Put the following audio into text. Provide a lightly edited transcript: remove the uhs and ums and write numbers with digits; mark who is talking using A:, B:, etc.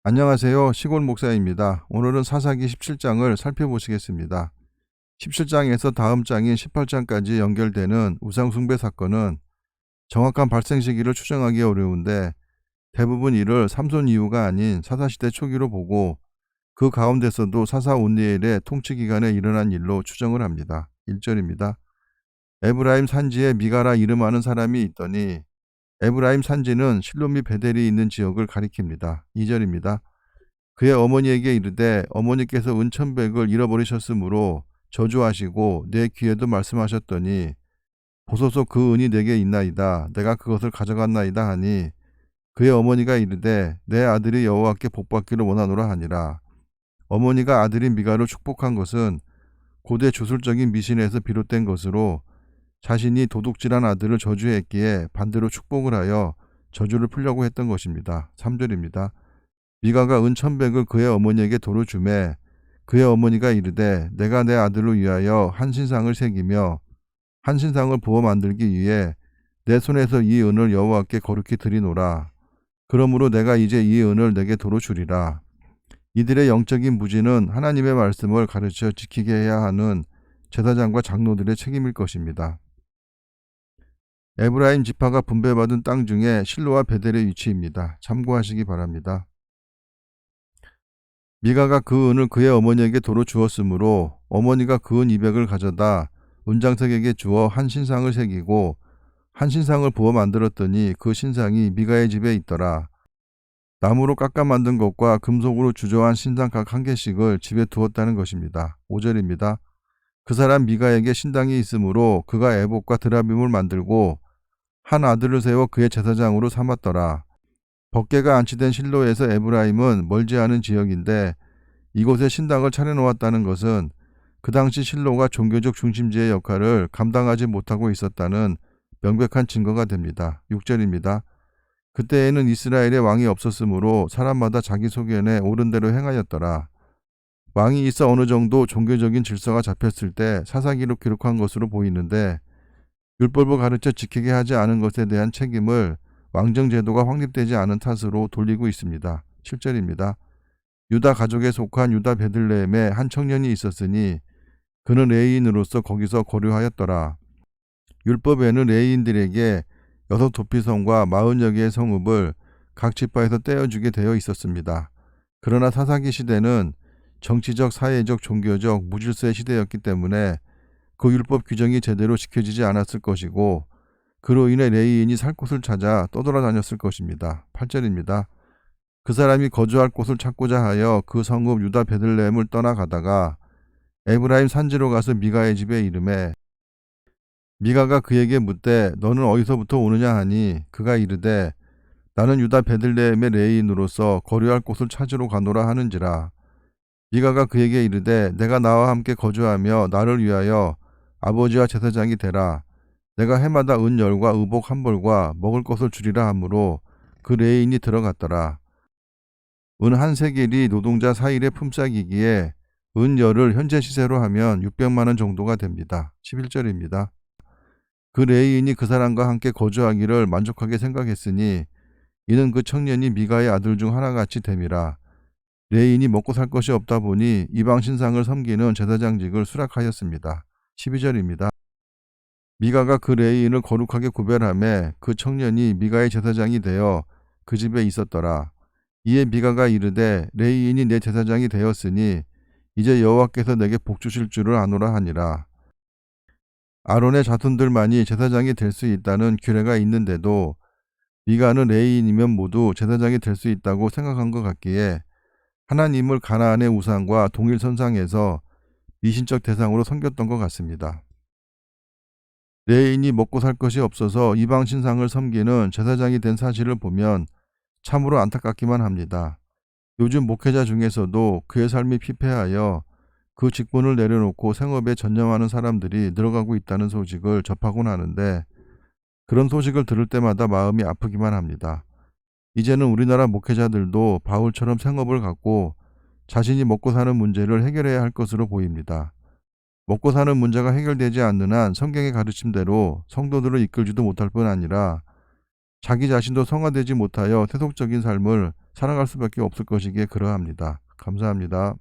A: 안녕하세요. 시골 목사입니다. 오늘은 사사기 17장을 살펴보시겠습니다. 17장에서 다음 장인 18장까지 연결되는 우상숭배 사건은 정확한 발생 시기를 추정하기 어려운데 대부분 이를 삼손 이후가 아닌 사사시대 초기로 보고 그 가운데서도 사사 온니엘의 통치 기간에 일어난 일로 추정을 합니다. 1절입니다. 에브라임 산지에 미가라 이름하는 사람이 있더니 에브라임 산지는 실로 및 베델이 있는 지역을 가리킵니다. 2절입니다. 그의 어머니에게 이르되 어머니께서 은천백을 잃어버리셨으므로 저주하시고 내 귀에도 말씀하셨더니 보소서 그 은이 내게 있나이다. 내가 그것을 가져갔나이다 하니 그의 어머니가 이르되 내 아들이 여호와께 복받기를 원하노라 하니라. 어머니가 아들인 미가를 축복한 것은 고대 주술적인 미신에서 비롯된 것으로 자신이 도둑질한 아들을 저주했기에 반대로 축복을 하여 저주를 풀려고 했던 것입니다. 3절입니다. 미가가 은천백을 그의 어머니에게 도로 주매 그의 어머니가 이르되 내가 내 아들을 위하여 한 신상을 새기며 한 신상을 부어 만들기 위해 내 손에서 이 은을 여호와께 거룩히 드리노라. 그러므로 내가 이제 이 은을 내게 도로 주리라. 이들의 영적인 부지는 하나님의 말씀을 가르쳐 지키게 해야 하는 제사장과 장로들의 책임일 것입니다. 에브라임 지파가 분배받은 땅 중에 실로와 베델의 위치입니다. 참고하시기 바랍니다. 미가가 그 은을 그의 어머니에게 도로 주었으므로 어머니가 그 은 200을 가져다 은장색에게 주어 한 신상을 새기고 한 신상을 부어 만들었더니 그 신상이 미가의 집에 있더라. 나무로 깎아 만든 것과 금속으로 주조한 신상 각 한 개씩을 집에 두었다는 것입니다. 5절입니다. 그 사람 미가에게 신당이 있으므로 그가 에봇과 드라빔을 만들고 한 아들을 세워 그의 제사장으로 삼았더라. 법궤가 안치된 실로에서 에브라임은 멀지 않은 지역인데 이곳에 신당을 차려놓았다는 것은 그 당시 실로가 종교적 중심지의 역할을 감당하지 못하고 있었다는 명백한 증거가 됩니다. 6절입니다. 그때에는 이스라엘에 왕이 없었으므로 사람마다 자기 소견에 옳은 대로 행하였더라. 왕이 있어 어느 정도 종교적인 질서가 잡혔을 때 사사기로 기록한 것으로 보이는데 율법을 가르쳐 지키게 하지 않은 것에 대한 책임을 왕정 제도가 확립되지 않은 탓으로 돌리고 있습니다. 7절입니다. 유다 가족에 속한 유다 베들레헴에 한 청년이 있었으니 그는 레위인으로서 거기서 거류하였더라. 율법에는 레위인들에게 6 도피성과 40여 개의 성읍을 각 지파에서 떼어주게 되어 있었습니다. 그러나 사사기 시대는 정치적, 사회적, 종교적 무질서의 시대였기 때문에 그 율법 규정이 제대로 지켜지지 않았을 것이고 그로 인해 레위인이 살 곳을 찾아 떠돌아다녔을 것입니다. 8절입니다. 그 사람이 거주할 곳을 찾고자 하여 그 성읍 유다 베들레헴을 떠나가다가 에브라임 산지로 가서 미가의 집에 이르매 미가가 그에게 묻되 너는 어디서부터 오느냐 하니 그가 이르되 나는 유다 베들레헴의 레위인으로서 거류할 곳을 찾으러 가노라 하는지라. 미가가 그에게 이르되 내가 나와 함께 거주하며 나를 위하여 아버지와 제사장이 되라. 내가 해마다 은열과 의복 한 벌과 먹을 것을 주리라 하므로 그 레위인이 들어갔더라. 은 한 세겔이 노동자 4일의 품삯이기에 은열을 현재 시세로 하면 600만 원 정도가 됩니다. 11절입니다. 그 레위인이 그 사람과 함께 거주하기를 만족하게 생각했으니 이는 그 청년이 미가의 아들 중 하나같이 됨이라. 레위인이 먹고 살 것이 없다 보니 이방 신상을 섬기는 제사장직을 수락하였습니다. 12절입니다. 미가가 그 레위인을 거룩하게 구별하며 그 청년이 미가의 제사장이 되어 그 집에 있었더라. 이에 미가가 이르되 레위인이 내 제사장이 되었으니 이제 여호와께서 내게 복 주실 줄을 아노라 하니라. 아론의 자손들만이 제사장이 될 수 있다는 규례가 있는데도 미가는 레위인이면 모두 제사장이 될 수 있다고 생각한 것 같기에 하나님을 가나안의 우상과 동일선상에서 미신적 대상으로 섬겼던 것 같습니다. 레위인이 먹고 살 것이 없어서 이방 신상을 섬기는 제사장이 된 사실을 보면 참으로 안타깝기만 합니다. 요즘 목회자 중에서도 그의 삶이 피폐하여 그 직분을 내려놓고 생업에 전념하는 사람들이 늘어가고 있다는 소식을 접하곤 하는데 그런 소식을 들을 때마다 마음이 아프기만 합니다. 이제는 우리나라 목회자들도 바울처럼 생업을 갖고 자신이 먹고 사는 문제를 해결해야 할 것으로 보입니다. 먹고 사는 문제가 해결되지 않는 한 성경의 가르침대로 성도들을 이끌지도 못할 뿐 아니라 자기 자신도 성화되지 못하여 세속적인 삶을 살아갈 수밖에 없을 것이기에 그러합니다. 감사합니다.